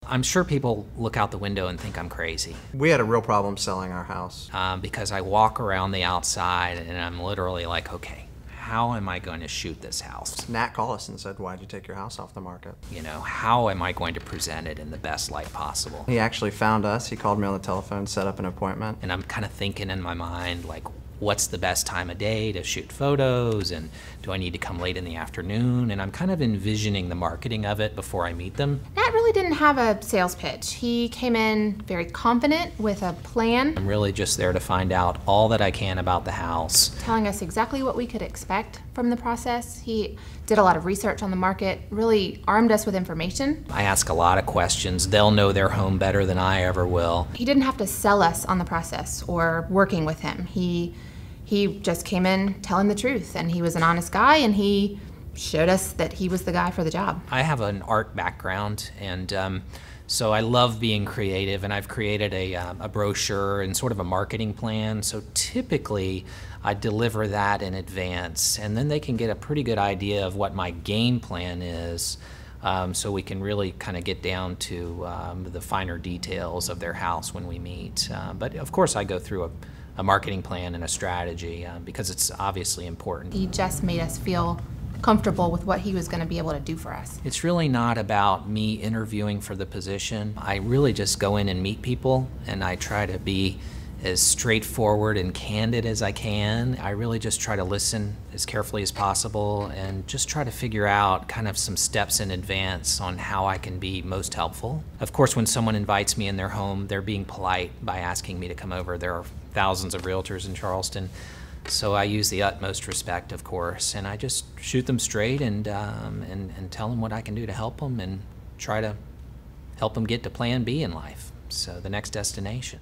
I'm sure people look out the window and think I'm crazy. We had a real problem selling our house. Because I walk around the outside and I'm literally like, okay, how am I going to shoot this house? Nat called us and said, why'd you take your house off the market? You know, how am I going to present it in the best light possible? He actually found us. He called me on the telephone, set up an appointment. And I'm kind of thinking in my mind, like, what's the best time of day to shoot photos, and do I need to come late in the afternoon? And I'm kind of envisioning the marketing of it before I meet them. Nat really didn't have a sales pitch. He came in very confident with a plan. I'm really just there to find out all that I can about the house. Telling us exactly what we could expect from the process. He did a lot of research on the market, really armed us with information. I ask a lot of questions. They'll know their home better than I ever will. He didn't have to sell us on the process or working with him. He just came in telling the truth, and he was an honest guy, and he showed us that he was the guy for the job. I have an art background, and so I love being creative, and I've created a brochure and sort of a marketing plan. So typically I deliver that in advance, and then they can get a pretty good idea of what my game plan is, so we can really kind of get down to the finer details of their house when we meet. But of course I go through a marketing plan and a strategy because it's obviously important. He just made us feel comfortable with what he was going to be able to do for us. It's really not about me interviewing for the position. I really just go in and meet people, and I try to be as straightforward and candid as I can. I really just try to listen as carefully as possible and just try to figure out kind of some steps in advance on how I can be most helpful. Of course, when someone invites me in their home, they're being polite by asking me to come over. There are thousands of realtors in Charleston, so I use the utmost respect, of course, and I just shoot them straight and tell them what I can do to help them and try to help them get to plan B in life, so the next destination.